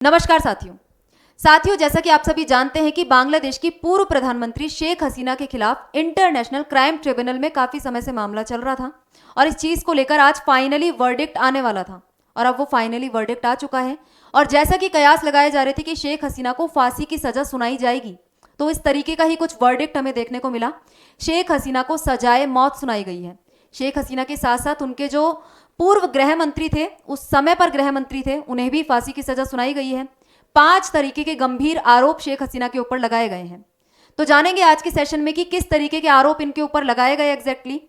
नमस्कार साथियों, जैसा कि आप सभी जानते हैं कि बांग्लादेश की पूर्व प्रधानमंत्री शेख हसीना के खिलाफ इंटरनेशनल क्राइम ट्रिब्यूनल में काफी समय से मामला चल रहा था और इस चीज को लेकर आज फाइनली वर्डिक्ट आने वाला था और अब वो फाइनली वर्डिक्ट आ चुका है। और जैसा कि कयास लगाए जा रहे थे कि शेख हसीना को फांसी की सजा सुनाई जाएगी, तो इस तरीके का ही कुछ वर्डिक्ट हमें देखने को मिला। शेख हसीना को सजाए मौत सुनाई गई है। शेख हसीना के साथ साथ उनके जो पूर्व गृह मंत्री थे, उस समय पर गृह मंत्री थे, उन्हें भी फांसी की सजा सुनाई गई है। 5 तरीके के गंभीर आरोप शेख हसीना के ऊपर लगाए गए हैं। तो जानेंगे आज के सेशन में कि किस तरीके के आरोप इनके ऊपर लगाए गए एग्जैक्टली।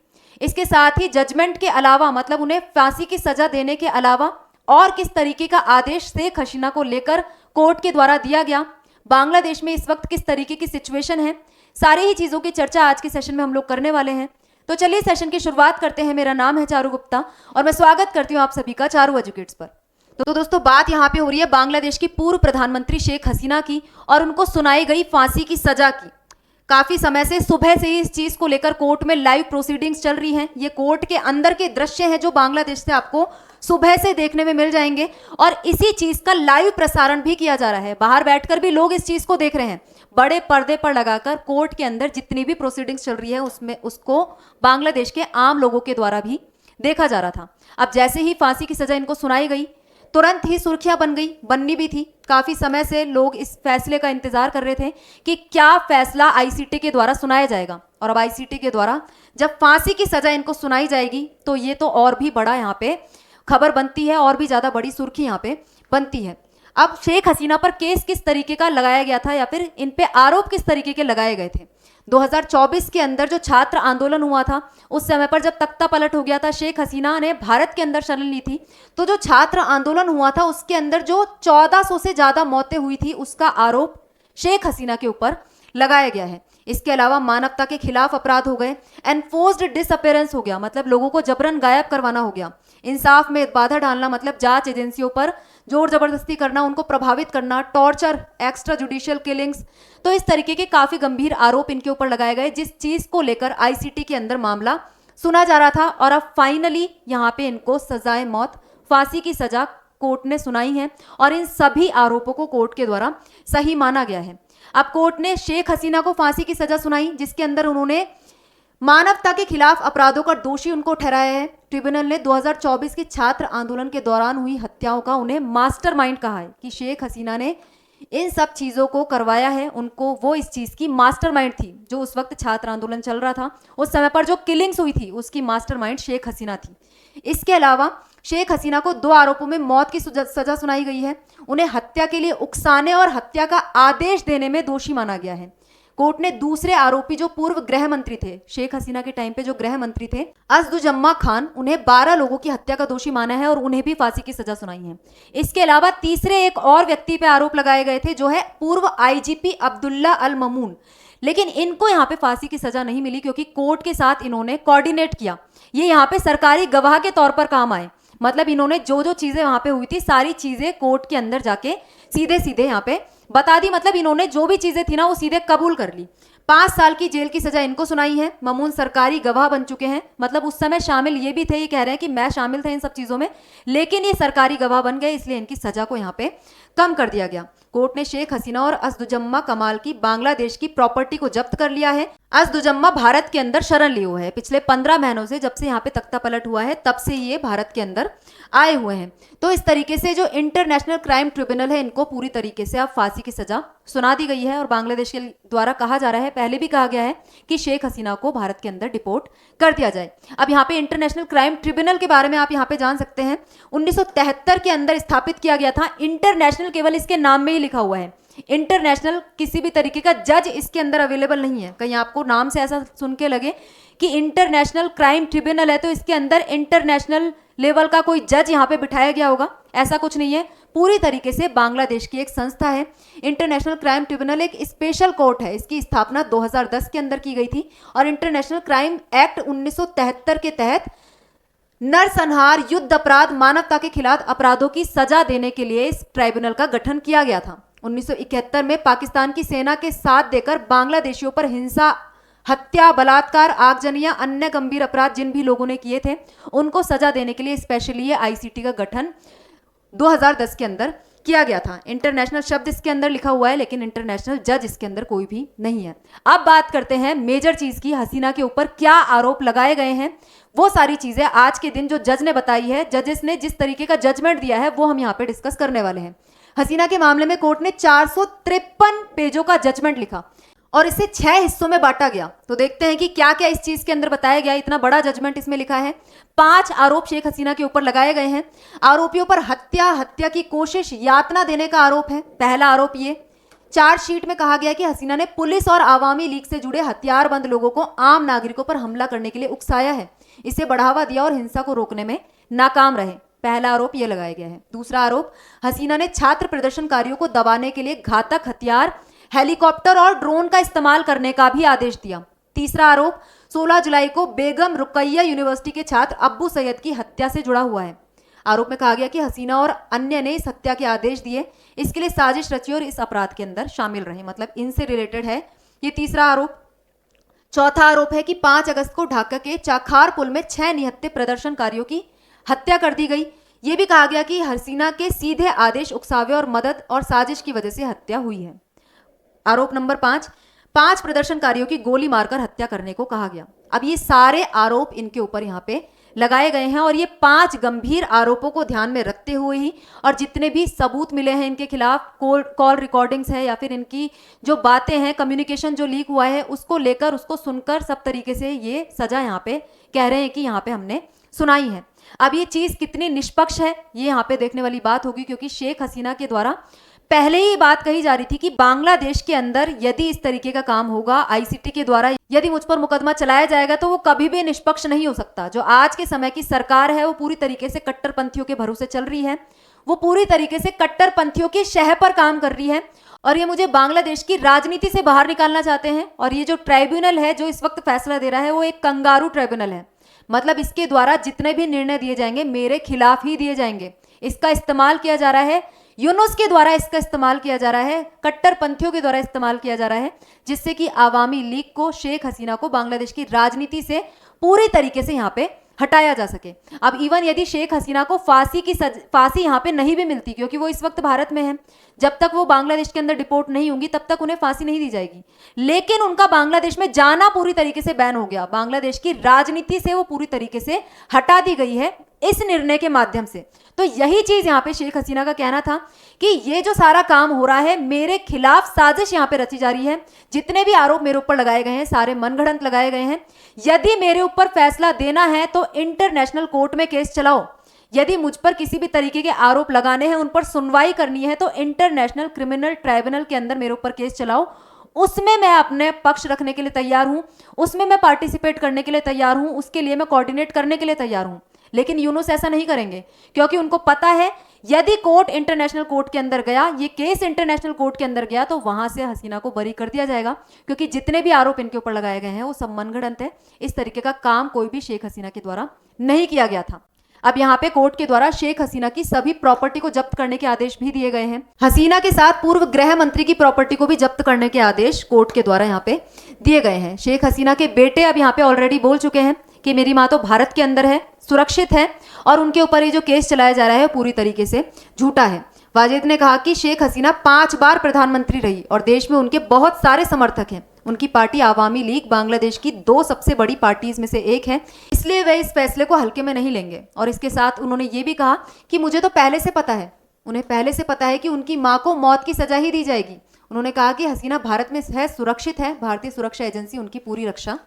इसके साथ ही जजमेंट के अलावा, मतलब उन्हें फांसी की सजा देने के अलावा और किस तरीके का आदेश शेख हसीना को लेकर कोर्ट के द्वारा दिया गया, बांग्लादेश में इस वक्त किस तरीके की सिचुएशन है, सारी ही चीजों की चर्चा आज के सेशन में हम लोग करने वाले हैं। तो चलिए सेशन की शुरुआत करते हैं। मेरा नाम है चारू गुप्ता और मैं स्वागत करती हूँ आप सभी का चारू एजुकेट्स पर। तो दोस्तों, बात यहाँ पे हो रही है बांग्लादेश की पूर्व प्रधानमंत्री शेख हसीना की और उनको सुनाई गई फांसी की सजा की। काफी समय से, सुबह से ही इस चीज को लेकर कोर्ट में लाइव प्रोसीडिंग्स चल रही हैं। ये कोर्ट के अंदर के दृश्य हैं जो बांग्लादेश से आपको सुबह से देखने में मिल जाएंगे और इसी चीज का लाइव प्रसारण भी किया जा रहा है। बाहर बैठकर भी लोग इस चीज को देख रहे हैं। बड़े पर्दे पर लगाकर कोर्ट के अंदर जितनी भी प्रोसीडिंग्स चल रही है उसमें उसको बांग्लादेश के आम लोगों के द्वारा भी देखा जा रहा था। अब जैसे ही फांसी की सजा इनको सुनाई गई, तुरंत ही सुर्खियां बननी भी थी। काफी समय से लोग इस फैसले का इंतजार कर रहे थे कि क्या फैसला आईसीटी के द्वारा सुनाया जाएगा। और अब आईसीटी के द्वारा जब फांसी की सजा इनको सुनाई जाएगी तो ये तो और भी बड़ा यहाँ पे खबर बनती है, और भी ज्यादा बड़ी सुर्खी यहाँ पे बनती है। अब शेख हसीना पर केस किस तरीके का लगाया गया था या फिर इन पे आरोप किस तरीके के लगाए गए थे। 2024 के अंदर जो छात्र आंदोलन हुआ था, उस समय पर जब तख्ता पलट हो गया था, शेख हसीना ने भारत के अंदर शरण ली थी। तो जो छात्र आंदोलन हुआ था उसके अंदर जो 1400 से ज्यादा मौतें हुई थी, उसका आरोप शेख हसीना के ऊपर लगाया गया है। इसके अलावा मानवता के खिलाफ अपराध हो गए, एनफोर्स्ड डिसअपेरेंस हो गया, मतलब लोगों को जबरन गायब करवाना हो गया, इंसाफ में बाधा डालना, मतलब जांच एजेंसियों पर जोर जबरदस्ती करना, उनको प्रभावित करना, टॉर्चर, एक्स्ट्रा जुडिशियल किलिंग्स। तो इस तरीके के काफी गंभीर आरोप इनके ऊपर लगाए गए, जिस चीज को लेकर आईसीटी के अंदर मामला सुना जा रहा था। और अब फाइनली यहाँ पे इनको सजाए मौत, फांसी की सजा कोर्ट ने सुनाई है और इन सभी आरोपों को कोर्ट के द्वारा सही माना गया है। अब कोर्ट ने शेख हसीना को फांसी की सजा सुनाई, जिसके अंदर उन्होंने मानवता के खिलाफ अपराधों का दोषी उनको ठहराया है। ट्रिब्यूनल ने 2024 के छात्र आंदोलन के दौरान हुई हत्याओं का उन्हें मास्टरमाइंड कहा है कि शेख हसीना ने इन सब चीजों को करवाया है। उनको, वो इस चीज की मास्टरमाइंड थी। जो उस वक्त छात्र आंदोलन चल रहा था, उस समय पर जो किलिंग्स हुई थी, उसकी मास्टरमाइंड शेख हसीना थी। इसके अलावा शेख हसीना को 2 आरोपों में मौत की सजा सुनाई गई है। उन्हें हत्या के लिए उकसाने और हत्या का आदेश देने में दोषी माना गया है। कोर्ट ने दूसरे आरोपी जो पूर्व गृह मंत्री थे, शेख हसीना के टाइम पे जो गृह मंत्री थे, असदुजम्मा खान, उन्हें 12 लोगों की हत्या का दोषी माना है और उन्हें भी फांसी की सजा सुनाई है। इसके अलावा तीसरे एक और व्यक्ति पे आरोप लगाए गए थे, जो है पूर्व आईजीपी अब्दुल्ला अल ममून। लेकिन इनको यहाँ पे फांसी की सजा नहीं मिली क्योंकि कोर्ट के साथ इन्होंने कोऑर्डिनेट किया। ये यहाँ पे सरकारी गवाह के तौर पर काम आए, मतलब इन्होंने जो जो चीजें वहां पे हुई थी, सारी चीजें कोर्ट के अंदर जाके सीधे सीधे यहाँ पे बता दी। मतलब इन्होंने जो भी चीजें थी ना, वो सीधे कबूल कर ली। 5 साल की जेल की सजा इनको सुनाई है। ममून सरकारी गवाह बन चुके हैं, मतलब उस समय शामिल ये भी थे, ये कह रहे हैं कि मैं शामिल था इन सब चीजों में, लेकिन ये सरकारी गवाह बन गए, इसलिए इनकी सजा को यहाँ पे कम कर दिया गया। कोर्ट ने शेख हसीना और असदुजम्मा कमाल की बांग्लादेश की प्रॉपर्टी को जब्त कर लिया है। असदुजम्मा भारत के अंदर शरण लिए हुए है। पिछले 15 महीनों से, जब से यहाँ पे तख्ता पलट हुआ है, तब से ये भारत के अंदर आए हुए हैं। तो इस तरीके से जो इंटरनेशनल क्राइम ट्रिब्यूनल है, इनको पूरी तरीके से अब फांसी की सजा सुना दी गई है और बांग्लादेश के द्वारा कहा जा रहा है, पहले भी कहा गया है कि शेख हसीना को भारत के अंदर डिपोर्ट कर दिया जाए। अब यहाँ पे इंटरनेशनल क्राइम ट्रिब्यूनल के बारे में आप यहाँ पे जान सकते हैं। 1973 के अंदर स्थापित किया गया था। इंटरनेशनल केवल इसके नाम में ही लिखा हुआ है। इंटरनेशनल किसी भी तरीके का जज इसके अंदर अवेलेबल नहीं है। कहीं आपको नाम से ऐसा सुन के लगे कि इंटरनेशनल क्राइम ट्रिब्यूनल है तो इसके अंदर इंटरनेशनल लेवल का कोई जज यहाँ पे बिठाया गया होगा, ऐसा कुछ नहीं है। पूरी तरीके से बांग्लादेश की एक संस्था है। इंटरनेशनल क्राइम ट्रिब्यूनल एक स्पेशल कोर्ट है। इसकी स्थापना 2010 के अंदर की गई थी और इंटरनेशनल क्राइम एक्ट 1973 के तहत नरसंहार, युद्ध अपराध, मानवता के खिलाफ अपराधों की सजा देने के लिए इस ट्राइब्यूनल का गठन किया गया था। 1971 में पाकिस्तान की सेना के साथ देकर बांग्लादेशियों पर हिंसा, हत्या, बलात्कार, आगजनी या अन्य गंभीर अपराध जिन भी लोगों ने किए थे, उनको सजा देने के लिए स्पेशली ये आईसीटी का गठन 2010 के अंदर किया गया था। इंटरनेशनल शब्द इसके अंदर लिखा हुआ है, लेकिन इंटरनेशनल जज इसके अंदर कोई भी नहीं है। अब बात करते हैं मेजर चीज की, हसीना के ऊपर क्या आरोप लगाए गए हैं। वो सारी चीजें आज के दिन जो जज ने बताई है, जजेस ने जिस तरीके का जजमेंट दिया है, वो हम यहाँ पे डिस्कस करने वाले हैं। हसीना के मामले में कोर्ट ने 453 पेजों का जजमेंट लिखा और इसे 6 हिस्सों में बांटा गया। तो देखते हैं कि क्या क्या इस चीज के अंदर बताया गया। इतना बड़ा जजमेंट इसमें लिखा है। 5 आरोप शेख हसीना के ऊपर लगाए गए हैं। आरोपियों पर हत्या की कोशिश, यातना देने का आरोप है। पहला आरोप ये, चार्जशीट में कहा गया कि हसीना ने पुलिस और आवामी लीग से जुड़े हथियारबंद लोगों को आम नागरिकों पर हमला करने के लिए उकसाया है, इसे बढ़ावा दिया और हिंसा को रोकने में नाकाम रहे। पहला आरोप यह लगाया गया है। दूसरा आरोप, हसीना ने छात्र प्रदर्शनकारियों को दबाने के लिए घातक हथियार, हेलीकॉप्टर और ड्रोन का इस्तेमाल करने का भी आदेश दिया। तीसरा आरोप 16 जुलाई को बेगम रुकैया यूनिवर्सिटी के छात्र अब्बू सैयद की हत्या से जुड़ा हुआ है। आरोप में कहा गया कि हसीना और अन्य ने इस हत्या के आदेश दिए, इसके लिए साजिश रची और इस अपराध के अंदर शामिल रहे, मतलब इनसे रिलेटेड है ये तीसरा आरोप। चौथा आरोप है कि 5 अगस्त को ढाका के चाखार पुल में 6 निहत्थे प्रदर्शनकारियों की हत्या कर दी गई। यह भी कहा गया कि हसीना के सीधे आदेश, उकसावे और मदद और साजिश की वजह से हत्या हुई है। आरोप नंबर 5 प्रदर्शनकारियों की गोली मारकर हत्या करने को कहा गया। अब ये सारे आरोप इनके ऊपर यहाँ पे लगाए गए हैं और ये 5 गंभीर आरोपों को ध्यान में रखते हुए ही और जितने भी सबूत मिले हैं इनके खिलाफ, कॉल रिकॉर्डिंग्स है या फिर इनकी जो बातें हैं, कम्युनिकेशन जो लीक हुआ है, उसको लेकर, उसको सुनकर सब तरीके से ये सजा यहाँ पे कह रहे हैं कि यहाँ पे हमने सुनाई है। अब ये चीज कितनी निष्पक्ष है ये यहाँ पे देखने वाली बात होगी, क्योंकि शेख हसीना के द्वारा पहले ही बात कही जा रही थी कि बांग्लादेश के अंदर यदि इस तरीके का काम होगा, आईसीटी के द्वारा यदि मुझ पर मुकदमा चलाया जाएगा तो वो कभी भी निष्पक्ष नहीं हो सकता। जो आज के समय की सरकार है वो पूरी तरीके से कट्टरपंथियों के भरोसे चल रही है, वो पूरी तरीके से कट्टरपंथियों की शह पर काम कर रही है और ये मुझे बांग्लादेश की राजनीति से बाहर निकालना चाहते हैं। और ये जो ट्राइब्यूनल है जो इस वक्त फैसला दे रहा है वो एक कंगारू ट्राइब्यूनल है, मतलब इसके द्वारा जितने भी निर्णय दिए जाएंगे मेरे खिलाफ ही दिए जाएंगे। इसका इस्तेमाल किया जा रहा है, यूनुस के द्वारा इसका इस्तेमाल किया जा रहा है, कट्टरपंथियों के द्वारा इस्तेमाल किया जा रहा है, जिससे कि आवामी लीग को, शेख हसीना को बांग्लादेश की राजनीति से पूरी तरीके से यहाँ पे हटाया जा सके। अब इवन यदि शेख हसीना को फांसी यहाँ पे नहीं भी मिलती, क्योंकि वो इस वक्त भारत में है, जब तक वो बांग्लादेश के अंदर डिपोर्ट नहीं होंगी तब तक उन्हें फांसी नहीं दी जाएगी, लेकिन उनका बांग्लादेश में जाना पूरी तरीके से बैन हो गया। बांग्लादेश की राजनीति से वो पूरी तरीके से हटा दी गई है इस निर्णय के माध्यम से। तो यही चीज यहाँ पे शेख हसीना का कहना था कि ये जो सारा काम हो रहा है मेरे खिलाफ साजिश यहाँ पे रची जा रही है, जितने भी आरोप मेरे ऊपर लगाए गए हैं सारे मनगढ़ंत लगाए गए हैं। यदि मेरे ऊपर फैसला देना है तो इंटरनेशनल कोर्ट में केस चलाओ, यदि मुझ पर किसी भी तरीके के आरोप लगाने हैं, उन पर सुनवाई करनी है तो इंटरनेशनल क्रिमिनल ट्राइब्यूनल के अंदर मेरे ऊपर केस चलाओ, उसमें मैं अपने पक्ष रखने के लिए तैयार हूं, उसमें मैं पार्टिसिपेट करने के लिए तैयार हूं, उसके लिए मैं कोऑर्डिनेट करने के लिए तैयार हूं। लेकिन यूनुस ऐसा नहीं करेंगे, क्योंकि उनको पता है यदि कोर्ट इंटरनेशनल कोर्ट के अंदर गया, ये केस इंटरनेशनल कोर्ट के अंदर गया, तो वहां से हसीना को बरी कर दिया जाएगा, क्योंकि जितने भी आरोप इनके ऊपर लगाए गए हैं वो सब मनगढ़ंत है। इस तरीके का काम कोई भी शेख हसीना के द्वारा नहीं किया गया था। अब यहाँ पे कोर्ट के द्वारा शेख हसीना की सभी प्रॉपर्टी को जब्त करने के आदेश भी दिए गए हैं। हसीना के साथ पूर्व गृह मंत्री की प्रॉपर्टी को भी जब्त करने के आदेश कोर्ट के द्वारा यहाँ पे दिए गए हैं। शेख हसीना के बेटे अब यहाँ पे ऑलरेडी बोल चुके हैं कि मेरी माँ तो भारत के अंदर है, सुरक्षित है, और उनके ऊपर ये जो केस चलाया जा रहा है पूरी तरीके से झूठा है। वाजिद ने कहा कि शेख हसीना 5 बार प्रधानमंत्री रही और देश में उनके बहुत सारे समर्थक हैं। उनकी पार्टी आवामी लीग बांग्लादेश की 2 सबसे बड़ी पार्टीज में से एक है, इसलिए वे इस फैसले को हल्के में नहीं लेंगे। और इसके साथ उन्होंने ये भी कहा कि मुझे तो पहले से पता है, उन्हें पहले से पता है कि उनकी माँ को मौत की सजा ही दी जाएगी। उन्होंने कहा कि हसीना भारत में है, सुरक्षित है, भारतीय सुरक्षा एजेंसी उनकी पूरी रक्षा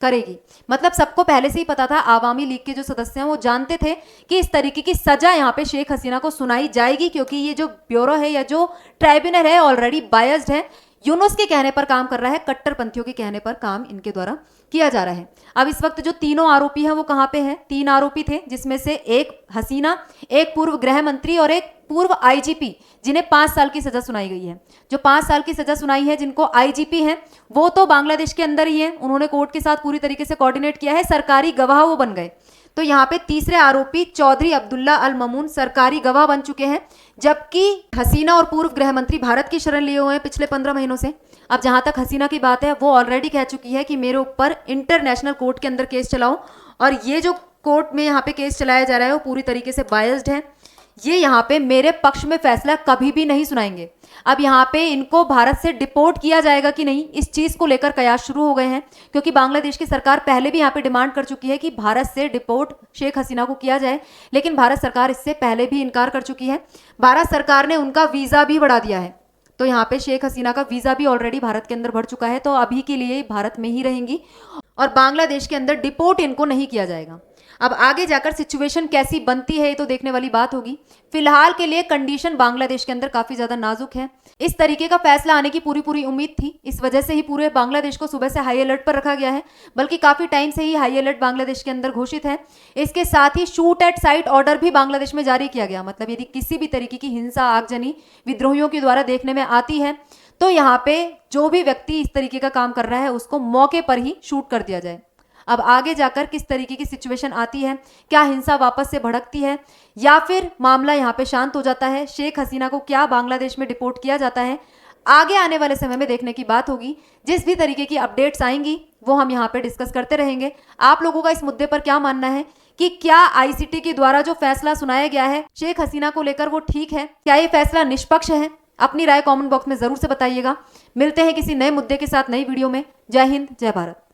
करेगी। मतलब सबको पहले से ही पता था, आवामी लीग के जो सदस्य हैं वो जानते थे कि इस तरीके की सजा यहाँ पे शेख हसीना को सुनाई जाएगी, क्योंकि ये जो ब्यूरो है या जो ट्राइब्यूनल है ऑलरेडी बायस्ड है, यूनुस के कहने पर काम कर रहा है, कट्टरपंथियों के कहने पर काम इनके द्वारा किया जा रहा है। अब इस वक्त जो तीनों आरोपी हैं वो कहाँ पे हैं? 3 आरोपी थे, जिसमें से एक हसीना, एक पूर्व गृह मंत्री और एक पूर्व आईजीपी, जिन्हें 5 साल की सजा सुनाई गई है। जो 5 साल की सजा सुनाई है, जिनको आईजीपी हैं, वो तो बांग्लादेश के अंदर ही है, उन्होंने कोर्ट के साथ पूरी तरीके से कोऑर्डिनेट किया है, सरकारी गवाह वो बन गए। तो यहाँ पे तीसरे आरोपी चौधरी अब्दुल्ला अल ममून सरकारी गवाह बन चुके हैं, जबकि हसीना और पूर्व गृह मंत्री भारत की शरण लिए हुए हैं पिछले 15 महीनों से। अब जहां तक हसीना की बात है, वो ऑलरेडी कह चुकी है कि मेरे ऊपर इंटरनेशनल कोर्ट के अंदर केस चलाओ, और ये जो कोर्ट में यहाँ पे केस चलाया जा रहा है वो पूरी तरीके से बायस्ड है। ये यहाँ पे मेरे पक्ष में फैसला कभी भी नहीं सुनाएंगे। अब यहाँ पे इनको भारत से डिपोर्ट किया जाएगा कि नहीं, इस चीज को लेकर कयास शुरू हो गए हैं, क्योंकि बांग्लादेश की सरकार पहले भी यहाँ पे डिमांड कर चुकी है कि भारत से डिपोर्ट शेख हसीना को किया जाए, लेकिन भारत सरकार इससे पहले भी इनकार कर चुकी है। भारत सरकार ने उनका वीजा भी बढ़ा दिया है, तो यहाँ पे शेख हसीना का वीजा भी ऑलरेडी भारत के अंदर बढ़ चुका है, तो अभी के लिए भारत में ही रहेंगी और बांग्लादेश के अंदर डिपोर्ट इनको नहीं किया जाएगा। अब आगे जाकर सिचुएशन कैसी बनती है ये तो देखने वाली बात होगी। फिलहाल के लिए कंडीशन बांग्लादेश के अंदर काफी ज्यादा नाजुक है। इस तरीके का फैसला आने की पूरी उम्मीद थी, इस वजह से ही पूरे बांग्लादेश को सुबह से हाई अलर्ट पर रखा गया है, बल्कि काफी टाइम से ही हाई अलर्ट बांग्लादेश के अंदर घोषित है। इसके साथ ही शूट एट साइट ऑर्डर भी बांग्लादेश में जारी किया गया, मतलब यदि किसी भी तरीके की हिंसा आगजनी विद्रोहियों के द्वारा देखने में आती है तो यहाँ पे जो भी व्यक्ति इस तरीके का काम कर रहा है उसको मौके पर ही शूट कर दिया जाए। अब आगे जाकर किस तरीके की सिचुएशन आती है, क्या हिंसा वापस से भड़कती है या फिर मामला यहाँ पे शांत हो जाता है, शेख हसीना को क्या बांग्लादेश में डिपोर्ट किया जाता है, आगे आने वाले समय में देखने की बात होगी। जिस भी तरीके की अपडेट्स आएंगी वो हम यहाँ पे डिस्कस करते रहेंगे। आप लोगों का इस मुद्दे पर क्या मानना है कि क्या आईसीटी के द्वारा जो फैसला सुनाया गया है शेख हसीना को लेकर वो ठीक है, क्या ये फैसला निष्पक्ष है? अपनी राय कमेंट बॉक्स में जरूर से बताइएगा। मिलते हैं किसी नए मुद्दे के साथ नई वीडियो में। जय हिंद, जय भारत।